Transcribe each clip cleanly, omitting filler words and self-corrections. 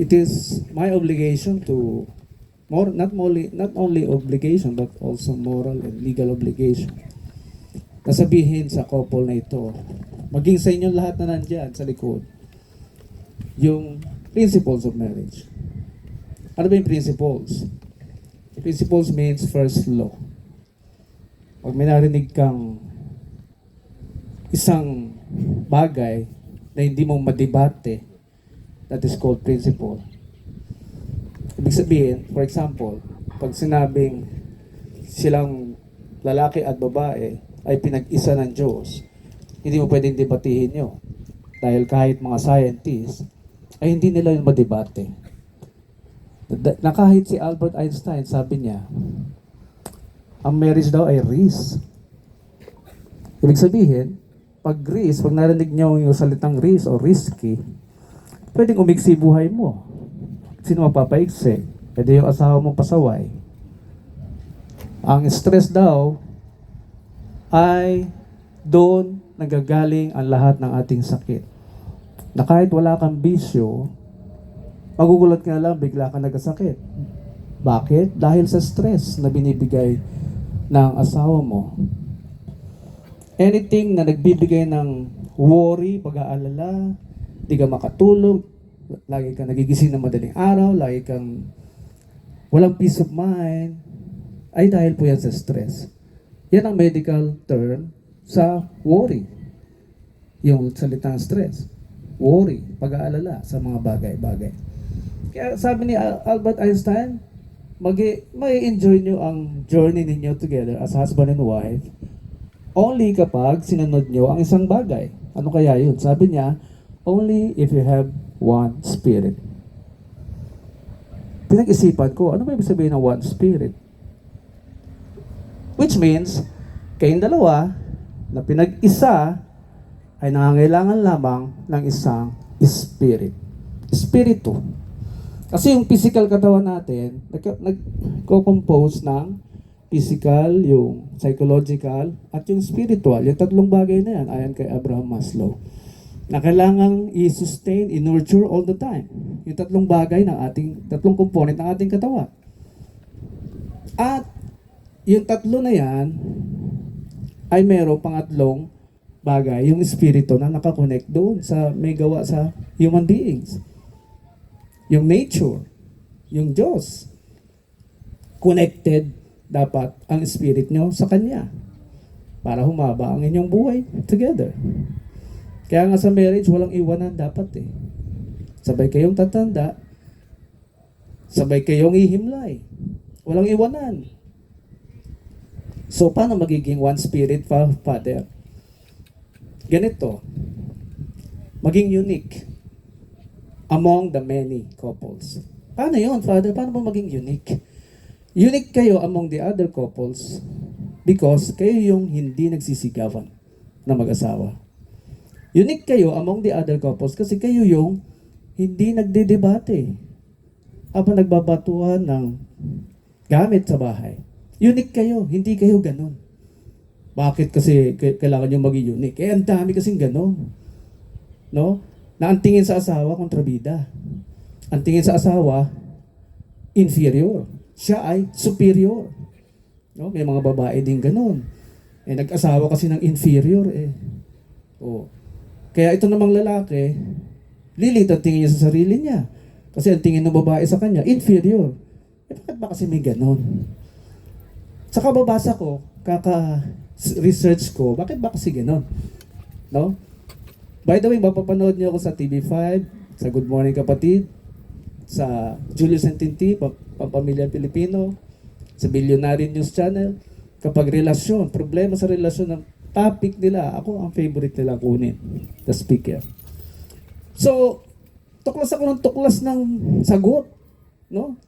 it is my obligation to not only obligation but also moral and legal obligation na sabihin sa couple na ito, maging sa inyong lahat na nandyan sa likod, yung principles of marriage. Ano ba yung principles? Principles means first law. Pag may narinig kang isang bagay na hindi mo madebate, that is called principle. Ibig sabihin, for example, pag sinabing silang lalaki at babae ay pinag-isa ng Diyos, hindi mo pwedeng debatihin yun. Dahil kahit mga scientists, ay hindi nila yun madebate. Na kahit si Albert Einstein, sabi niya, ang marriage daw ay risk. Ibig sabihin, pag risk, pag narinig niyo yung salitang risk o risky, pwedeng umiksi buhay mo. Sino mapapaiksi? Pwede yung asawa mo pasaway. Ang stress daw ay doon nagagaling ang lahat ng ating sakit. Na kahit wala kang bisyo, magugulat ka na lang, bigla ka nagkasakit. Bakit? Dahil sa stress na binibigay ng asawa mo. Anything na nagbibigay ng worry, pag-aalala, di ka makatulog, lagi kang nagigising ng madaling araw, lagi kang walang peace of mind, ay dahil po yan sa stress. Yan ang medical term sa worry. Yung salitang stress. Worry, pag-aalala sa mga bagay-bagay. Kaya sabi ni Albert Einstein, may enjoy nyo ang journey ninyo together as husband and wife only kapag sinunod nyo ang isang bagay. Ano kaya yun? Sabi niya, only if you have one spirit. Pinag-isipan ko, ano ba ibig sabihin ng one spirit? Which means, kayong dalawa na pinag-isa ay nangangailangan lamang ng isang spirit. Spiritu. Kasi yung physical katawan natin, nagko-compose ng physical, yung psychological, at yung spiritual. Yung tatlong bagay na yan, ayon kay Abraham Maslow, na kailangang i-sustain, i-nurture all the time. Yung tatlong bagay ng tatlong component ng ating katawan. At yung tatlo na yan, ay mayroong pangatlong bagay, yung espiritu na nakakonect doon sa may gawa sa human beings. Yung nature, yung Diyos. Connected dapat ang spirit nyo sa Kanya para humaba ang inyong buhay together. Kaya nga sa marriage, walang iwanan dapat eh. Sabay kayong tatanda, sabay kayong ihimlay. Walang iwanan. So, paano magiging one spirit, Father? Ganito, maging unique among the many couples. Paano yun, Father? Paano ba maging unique? Unique kayo among the other couples because kayo yung hindi nagsisigawan na mag-asawa. Unique kayo among the other couples kasi kayo yung hindi nagdedebate habang nagbabatuhan ng gamit sa bahay. Unique kayo, hindi kayo ganun. Bakit kasi kailangan nyo maging unique? Eh, ang dami kasing ganun. No? Na ang tingin sa asawa, kontrabida. Ang tingin sa asawa, inferior. Siya ay superior. No? May mga babae din ganun. Eh, nag-asawa kasi ng inferior eh. Oh. Kaya ito namang lalaki, lilit ang tingin niya sa sarili niya. Kasi ang tingin ng babae sa kanya, inferior. Eh, bakit ba kasi may ganun? Sa kababasa ko, research ko, bakit ba kasi ganun? No? By the way, mapapanood niyo ako sa TV5, sa Good Morning Kapatid, sa Julius and Tinti, Pampamilya Pilipino, sa Billionaire News Channel. Kapag relasyon, problema sa relasyon ng topic nila, ako ang favorite nila kunin, the speaker. So, tuklas ako ng tuklas ng sagot. No?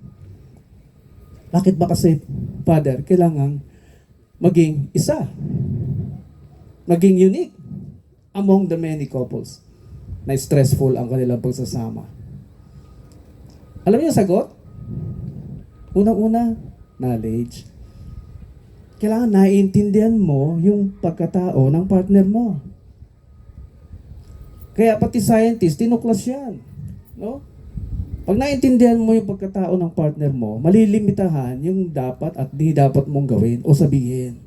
Bakit ba kasi, Father, kailangan maging isa? Maging unique among the many couples na stressful ang kanilang pagsasama. Alam niyo yung sagot? Unang-una, knowledge. Kailangan naiintindihan mo yung pagkatao ng partner mo. Kaya pati scientist, tinuklas yan. No? Pag naintindihan mo yung pagkatao ng partner mo, malilimitahan yung dapat at di dapat mong gawin o sabihin.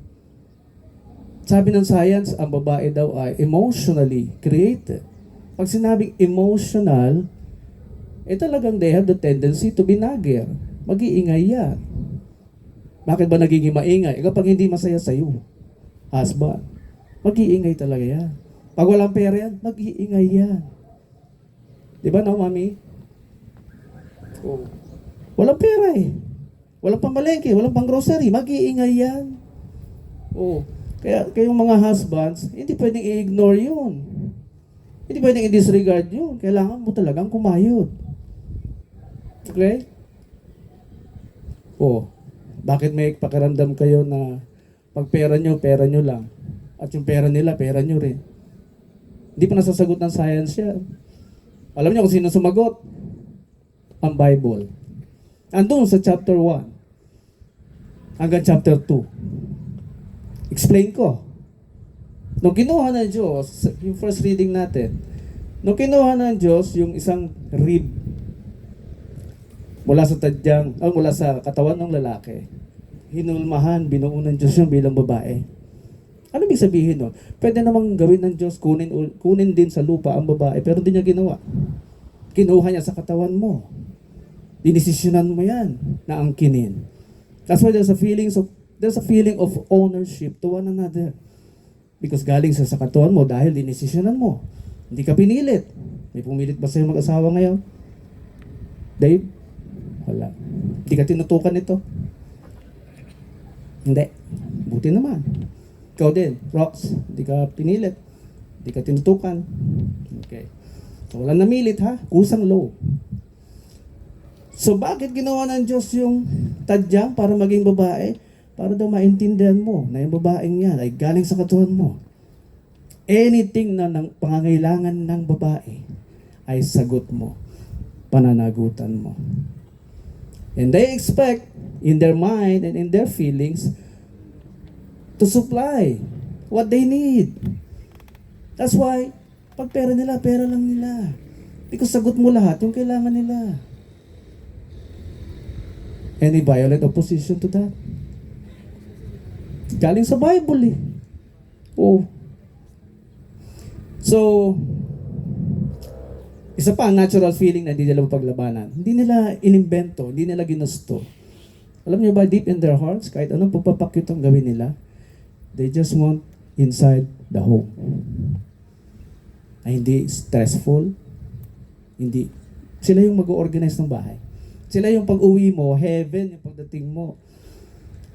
Sabi ng science, ang babae daw ay emotionally created. Pag sinabing emotional, talagang they have the tendency to be nagger. Mag-iingay yan. Bakit ba nagiging maingay? Kapag hindi masaya sa'yo, husband, mag-iingay talaga yan. Pag walang pera yan, mag-iingay yan. Di ba no, mami? Oh. Walang pera eh. Walang pamalengke, walang pang grocery, mag-iingay yan. Oh. Kaya kayong mga husbands, hindi pwedeng i-ignore yun. Hindi pwedeng i-disregard yun. Kailangan mo talagang kumayod. Okay? Oh. Bakit may pakiramdam kayo na pag pera nyo lang. At yung pera nila, pera nyo rin. Hindi pa nasasagot ng science yan. Alam niyo kung sino sumagot? Ang Bible. Andun sa chapter 1 hanggang chapter 2. Explain ko. Nung kinuha ng Diyos, yung first reading natin, nung kinuha ng Diyos yung isang rib mula sa katawan ng lalaki, hinulmahan, binuo ng Diyos yung bilang babae. Ano ibig sabihin nun? Pwede namang gawin ng Diyos, kunin din sa lupa ang babae, pero hindi niya ginawa. Kinuha niya sa katawan mo. Dinesisyonan mo yan na angkinin. That's why there's a feeling of ownership to one another. Because galing sa katawan mo dahil dinesisyonan mo. Hindi ka pinilit. May pumilit ba sa'yo mag-asawa ngayon? Dave? Wala. Hindi ka tinutukan ito? Hindi. Buti naman. Ikaw din, Rox. Hindi ka pinilit. Hindi ka tinutukan. Okay. So, wala namilit ha. Kusang low. So, bakit ginawa ng Diyos yung tadyang para maging babae? Para daw maintindihan mo na yung babaeng yan ay galing sa katawan mo. Anything na pangangailangan ng babae ay sagot mo. Pananagutan mo. And they expect in their mind and in their feelings to supply what they need. That's why, pag pera nila, pera lang nila. Because sagot mo lahat yung kailangan nila. Any violent opposition to that? Galing sa Bible eh. Oh. So, isa pa ang natural feeling na hindi nila mapaglabanan. Hindi nila inimbento, hindi nila ginusto. Alam niyo ba, deep in their hearts, kahit anong pagpapakyut ang gawin nila, they just want inside the home. Ay hindi stressful, hindi. Sila yung mag-organize ng bahay. Sila yung pag-uwi mo, heaven yung pagdating mo.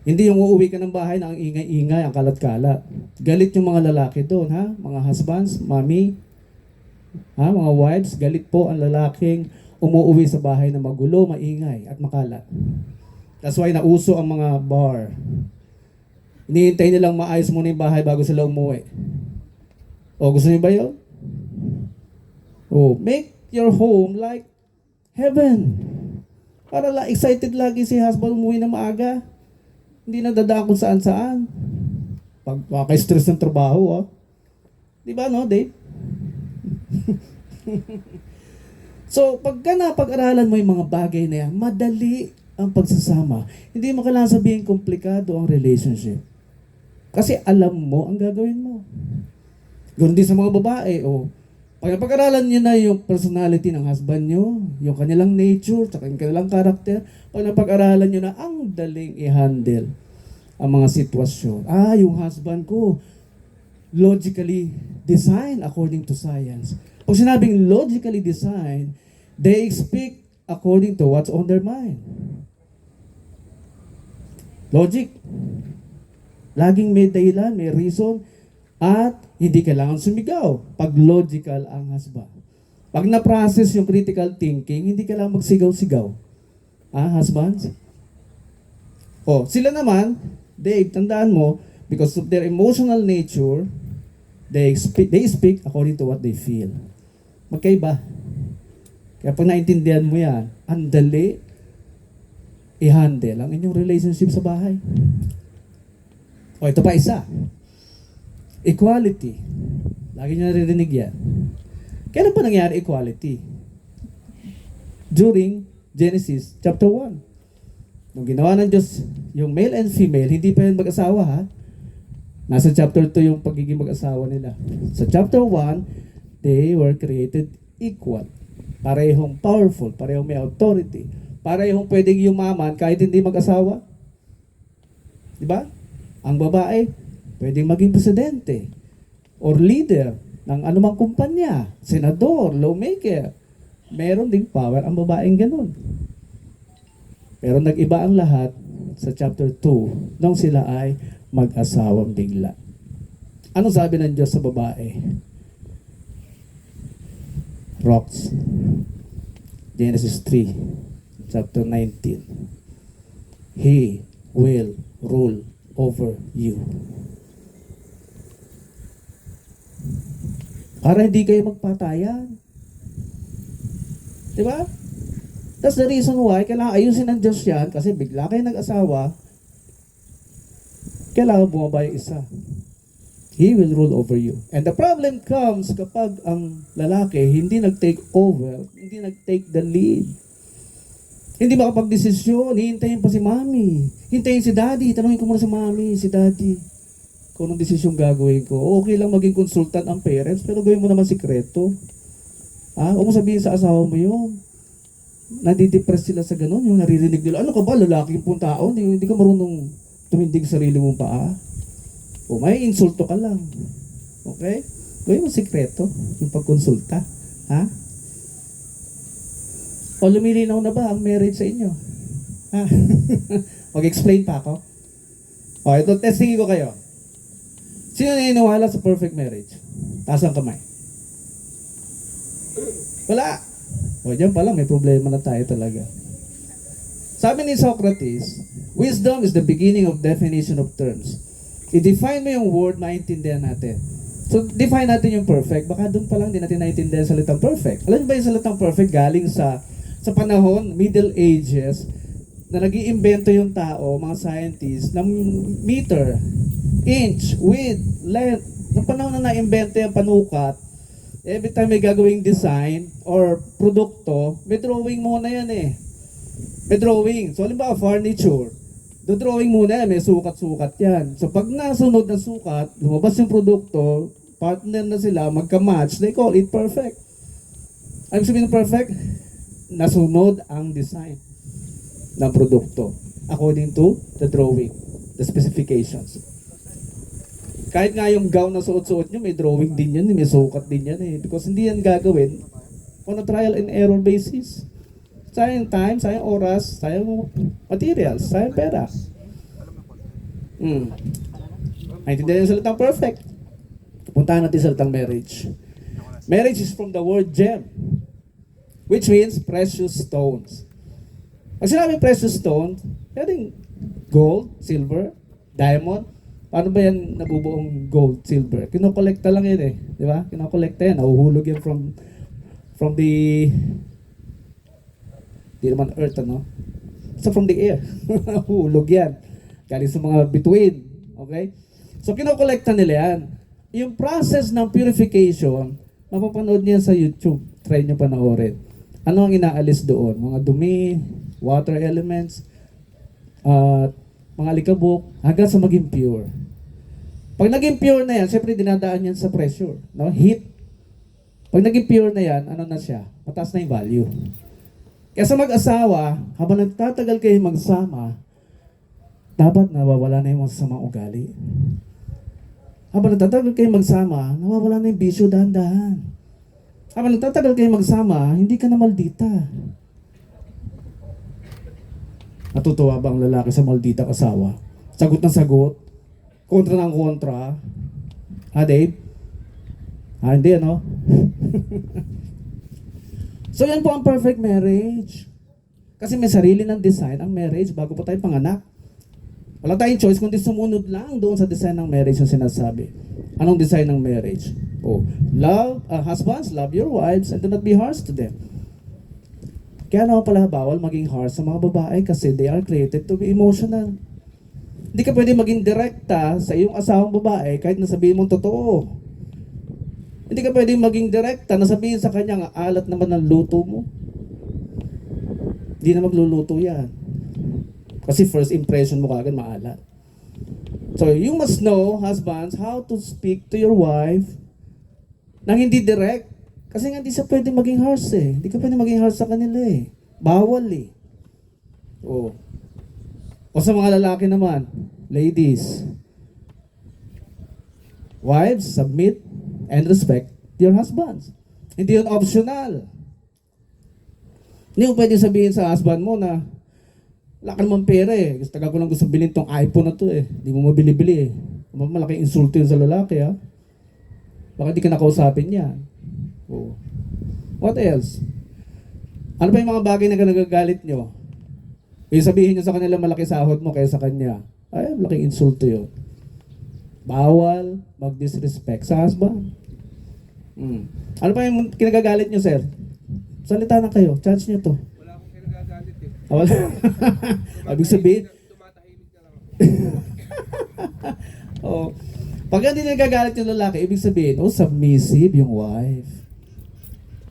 Hindi yung uuwi ka ng bahay na ang ingay-ingay, ang kalat-kalat. Galit yung mga lalaki doon, ha? Mga husbands, mommy, ha? Mga wives, galit po ang lalaking umuwi sa bahay na magulo, maingay, at makalat. That's why nauso ang mga bar. Hinihintay nilang maayos muna yung bahay bago sila umuwi. O, gusto niyo ba yun? O, make your home like heaven. Para excited lagi si husband umuwi na maaga. Hindi na dadaan kung saan-saan. Pagkaka-stress ng trabaho, ah. Di ba, no, Dave? So, pagka napag-aralan mo yung mga bagay na yan, madali ang pagsasama. Hindi mo kailangan sabihin komplikado ang relationship. Kasi alam mo ang gagawin mo. Ganoon din sa mga babae, o pag napag-aralan nyo na yung personality ng husband nyo, yung kanilang nature, saka yung kanilang character, pag napag-aralan nyo na, ang daling i-handle ang mga sitwasyon. Yung husband ko, logically designed according to science. Pag sinabing logically designed, they speak according to what's on their mind. Logic. Laging may dahilan, may reason, at hindi kailangan sumigaw pag logical ang husband. Pag na-process yung critical thinking, hindi kailangan magsigaw-sigaw. Husbands? Sila naman, Dave, tandaan mo, because of their emotional nature, they speak according to what they feel. Magkaiba. Kaya pag naintindihan mo yan, ang dali i-handle ang inyong relationship sa bahay. Ito pa isa. Equality. Lagi nyo naririnig yan. Kailan pa nangyari equality? during Genesis chapter 1. Nung ginawa ng Diyos yung male and female, hindi pa yun mag-asawa ha. Nasa chapter 2 yung pagiging mag-asawa nila. Sa chapter 1, they were created equal. Parehong powerful, parehong may authority. Parehong pwedeng yumaman kahit hindi mag-asawa. Diba? Ang babae, pwedeng maging presidente or leader ng anumang kumpanya, senador, lawmaker. Meron ding power ang babaeng ganun. Pero nag-iba ang lahat sa chapter 2 nung sila ay mag-asawang bigla. Ano sabi ng Diyos sa babae? Rocks. Genesis 3, chapter 19. He will rule over you. Para hindi kayo magpatayan. Diba? That's the reason why kailangan ayusin ng Diyos yan kasi bigla kayo nag-asawa, kailangan bumaba yung isa. He will rule over you. And the problem comes kapag ang lalaki hindi nag-take over, hindi nag-take the lead. Hindi makapag-desisyon, hihintayin pa si mami. Hintayin si daddy, tanungin ko muna si mami, si daddy. Kung anong desisyon gagawin ko. Okay lang maging consultant ang parents, pero gawin mo naman sikreto. Huwag mo sabihin sa asawa mo yun. Nadidepress sila sa ganun, yung naririnig nila, ano ka ba, lalaki yung tao, hindi ka marunong tumindig sarili mong paa. O may insulto ka lang. Okay? Gawin mo sikreto, yung pagkonsulta. Ha? O lumilinaw na ba ang marriage sa inyo? Ha? Mag-explain pa ako. O, ito, testingin ko kayo. Sino naniniwala sa perfect marriage? Taas ang kamay. Wala. O, dyan pa lang, may problema na tayo talaga. Sabi ni Socrates, wisdom is the beginning of definition of terms. I-define mo yung word, maintindihan natin. So, define natin yung perfect. Baka doon pa lang, di natin naintindihan sa salitang perfect. Alam ba yung salitang perfect galing sa panahon, Middle Ages, na nag-iimbento yung tao, mga scientists, ng meter, inch, width, length. Noong panahon na na-imbento yung panukat, every time may gagawing design or produkto, may drawing muna yan eh. May drawing. So, halimbawa, furniture. Do drawing muna yan, may sukat-sukat yan. So, pag nasunod na sukat, lumabas yung produkto, partner na sila, magka-match, they call it perfect. Ano sabihin ng perfect? Nasunod ang design ng produkto according to the drawing, the specifications. Kahit nga yung gown na suot-suot nyo, may drawing din yan, may sukat din yan eh. Because hindi yan gagawin on a trial and error basis. Sayang time, sayang oras, sayang materials, sayang pera. Naintindihan yung salitang perfect. Puntahan natin sa salitang marriage. Marriage is from the word gem, which means precious stones. Pag sinabing precious stones, pwedeng gold, silver, diamond. Paano ba yan nabubuong gold, silver? Kinokolekta lang yan eh. Di ba? Kinokolekta yan. Nahuhulog yan from the di naman earth, ano? So from the air. Nahuhulog yan. Galing sa mga bituin. Okay? So kinokolekta nila yan. Yung process ng purification, mapapanood niya sa YouTube. Try nyo panoorin. Ano ang inaalis doon? Mga dumi, water elements, mga alikabok, hanggang sa maging pure. Pag naging pure na yan, syempre dinadaan yan sa pressure, no? Heat. Pag naging pure na yan, ano na siya? Mataas na yung value. Kaya sa mag-asawa, habang nagtatagal kayo magsama, dapat nawawala na yung masasamang ugali. Habang nagtatagal kayo magsama, nawawala na yung bisyo dahan-dahan. Habang nagtatagal kayo magsama, hindi ka na maldita. Natutuwa ba ang lalaki sa maldita asawa? Sagot ng sagot? Kontra ng kontra? Ha, Dave? Hindi, ano? So, yan po ang perfect marriage. Kasi may sarili ng design ang marriage bago po tayo panganak. Wala tayong choice kundi sumunod lang doon sa design ng marriage yung sinasabi. Anong design ng marriage? Husbands, love your wives and do not be harsh to them. Kaya naman pala bawal maging harsh sa mga babae kasi they are created to be emotional. Hindi ka pwede maging direkta sa iyong asawang babae kahit nasabihin mong totoo. Hindi ka pwede maging direkta na sabihin sa kanya nga alat naman ng luto mo. Hindi na magluluto yan. Kasi first impression mo kagad maalat. So, you must know, husbands, how to speak to your wife nang hindi direct. Kasi nga hindi siya pwede maging harsh eh. Hindi ka pwede maging harsh sa kanila eh. Bawal eh. Oh. O sa mga lalaki naman, ladies, wives, submit and respect your husbands. Hindi yun optional. Hindi mo pwede sabihin sa husband mo na wala ka naman pera eh. Tagal ko lang gusto bilhin tong iPhone na to eh. Hindi mo mabili-bili eh. Malaking insulto yun sa lalaki ha. Baka di ka nakausapin yan. Oh. What else? Ano pa yung mga bagay na nagagalit nyo? Yung sabihin nyo sa kanila malaki sahod mo kaysa sa kanya. Ay, malaking insulto yun. Bawal mag-disrespect sa husband. Ano pa yung kinagagalit nyo, sir? Salita na kayo. Charge nyo to. Wala akong kinagagalit eh. Wala. Ibig sabihin, Tumatahimik na lang ako. oh. Pag hindi nagagalit yung lalaki, ibig sabihin, submissive yung wife.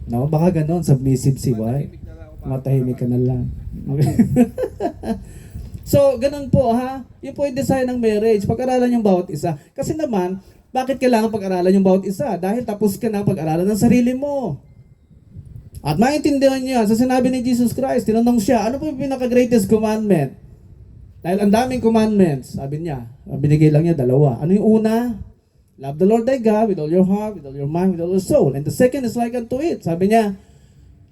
No? Baka ganon, submissive si wife. Matahimik ka na lang. Okay. So, ganun po ha. Yun po yung design ng marriage. Pag-aralan yung bawat isa. Kasi naman, bakit kailangan pag-aralan yung bawat isa? Dahil tapos ka na pag-aralan ng sarili mo. At maintindihan niya, sa sinabi ni Jesus Christ, tinanong siya, ano po yung pinaka-greatest commandment? Dahil ang daming commandments, sabi niya, binigay lang niya 2. Ano yung una? Love the Lord thy God with all your heart, with all your mind, with all your soul. And the second is like unto it. Sabi niya,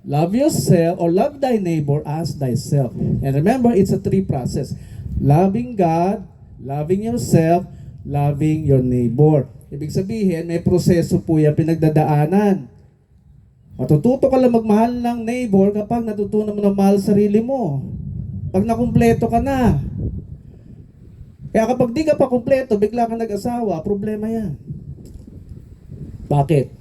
love yourself or love thy neighbor as thyself. And remember, it's a 3 process. Loving God, loving yourself, loving your neighbor. Ibig sabihin, may proseso po yan pinagdadaanan. Matututo ka lang magmahal ng neighbor kapag natutunan mo na mahal sarili mo. Pag nakumpleto ka na. Kaya kapag di ka pa kumpleto, bigla ka nag-asawa, problema yan. Bakit?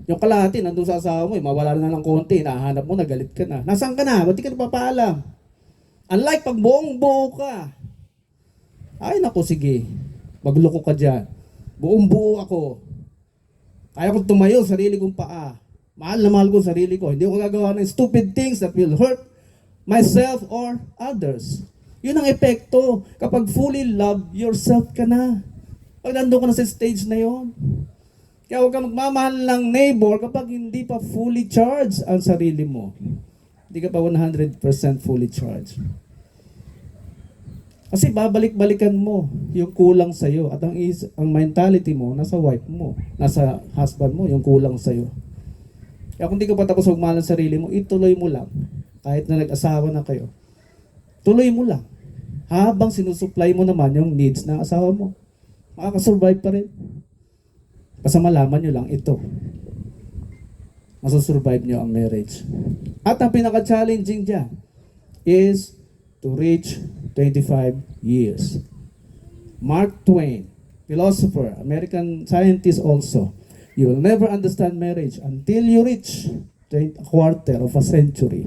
Yung kalahati, nandun sa asawa mo, mawala na ng konti, nahanap mo, nagalit ka na. Nasaan ka na? Ba't di ka napapaalam? Unlike pag buong buo ka. Ay naku, sige. Magloko ka dyan. Buong buo ako. Kaya kong tumayo, sarili kong paa. Mahal na mahal ko sarili ko. Hindi ko gagawa ng stupid things that will hurt myself or others. Yun ang epekto kapag fully love yourself ka na. Pag nandun ka na sa stage na yon. Kaya huwag ka magmamahal ng neighbor kapag hindi pa fully charged ang sarili mo. Hindi ka pa 100% fully charged. Kasi babalik-balikan mo yung kulang sa'yo. At ang mentality mo, nasa wife mo, nasa husband mo, yung kulang sa'yo. Kaya kung di ka pa tapos magmahal ng sarili mo, ituloy mo lang. Kahit na nag-asawa na kayo. Tuloy mo lang. Habang sinusupply mo naman yung needs ng asawa mo. Makakasurvive pa rin. Basta malaman nyo lang ito. Masusurvive nyo ang marriage. At ang pinaka-challenging dyan is to reach 25 years. Mark Twain, philosopher, American scientist also, you will never understand marriage until you reach a quarter of a century,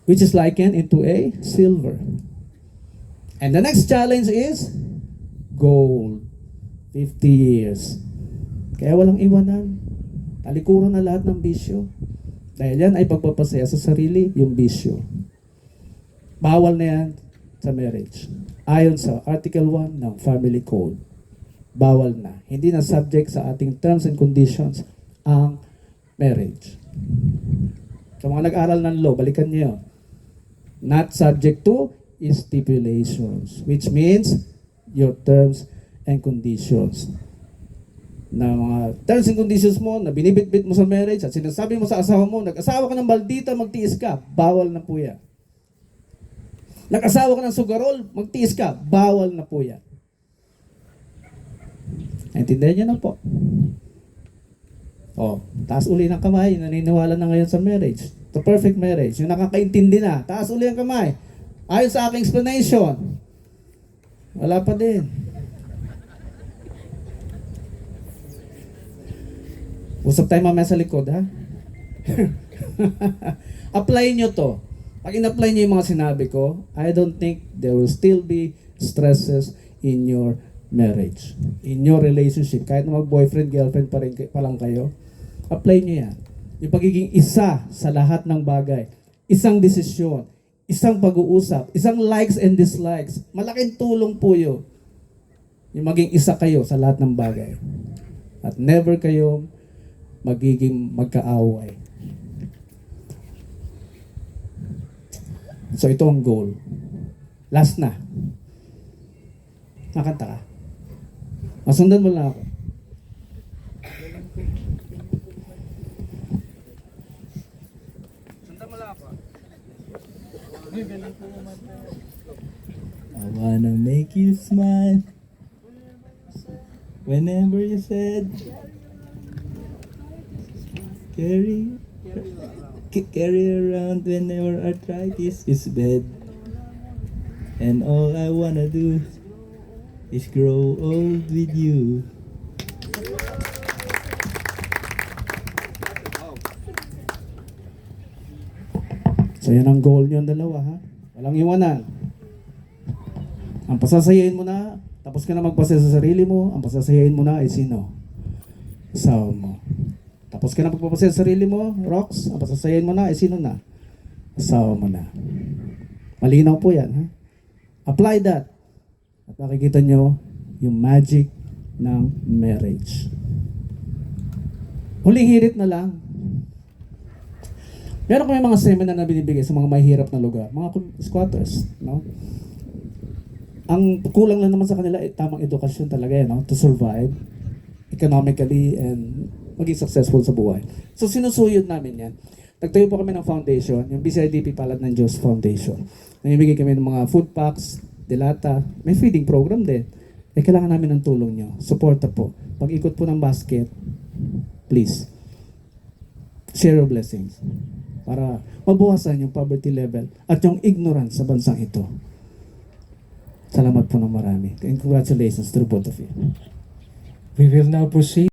which is likened into a silver. And the next challenge is gold. 50 years. Kaya walang iwanan. Talikuran na lahat ng bisyo. Dahil yan ay pagpapasaya sa sarili, yung bisyo. Bawal na yan sa marriage. Ayon sa Article 1 ng Family Code. Bawal na. Hindi na subject sa ating terms and conditions ang marriage. Sa mga nag-aral ng law, balikan niyo. Not subject to stipulations, which means your terms and conditions. Na mga terms and conditions mo na binibitbit mo sa marriage at sinasabi mo sa asawa mo, nag-asawa ka ng maldita, magtiis ka, bawal na po yan. Nag-asawa ka ng sugarol, magtiis ka, bawal na po yan. Intindihan niyo na po. Taas uli ng kamay, naniniwala na ngayon sa marriage. The perfect marriage. Yung nakakaintindi na, taas uli ang kamay. Ayon sa aking explanation. Wala pa din. Usap tayo mamaya sa likod, ha? Apply nyo to. Pag in-apply nyo yung mga sinabi ko, I don't think there will still be stresses in your marriage, in your relationship. Kahit na mag-boyfriend, girlfriend pa lang kayo, apply nyo yan. Yung pagiging isa sa lahat ng bagay. isang desisyon, isang pag-uusap, isang likes and dislikes. Malaking tulong po yun. Yung maging isa kayo sa lahat ng bagay. At never kayo magiging magkaaway. So ito ang goal. Last na. Nakanta ka. Masundan mo lang ako. Sundan mo lang ako. I wanna make you smile whenever you said carry around whenever arthritis is bad, and all I wanna do is grow old with you. So yan ang goal nyo ang dalawa, ha? Walang iwanan. Ang pasasayain mo na, tapos ka na magpasaya sa sarili mo, ang pasasayain mo na ay sino? Asawa mo. Tapos ka na magpapasaya sa sarili mo, Rox, ang pasasayain mo na ay sino na? Asawa mo na. Malinaw po yan, ha? Apply that. At makikita nyo yung magic ng marriage. Huling hirit na lang. Meron kami mga seminar na binibigay sa mga mahihirap na lugar, mga squatters, no? Ang kulang lang naman sa kanila ay tamang edukasyon talaga, no? To survive economically and maging successful sa buhay. So sinusuyod namin yan. Nagtayo po kami ng foundation, yung BCIDP Palad ng Diyos Foundation. Namimigay kami ng mga food packs, delata, may feeding program din. Kailangan namin ng tulong nyo. Suporta po. Pag-ikot po ng basket, please, share your blessings para mabawasan yung poverty level at yung ignorance sa bansang ito. Salamat po ng marami. And congratulations to the both of you. We will now proceed.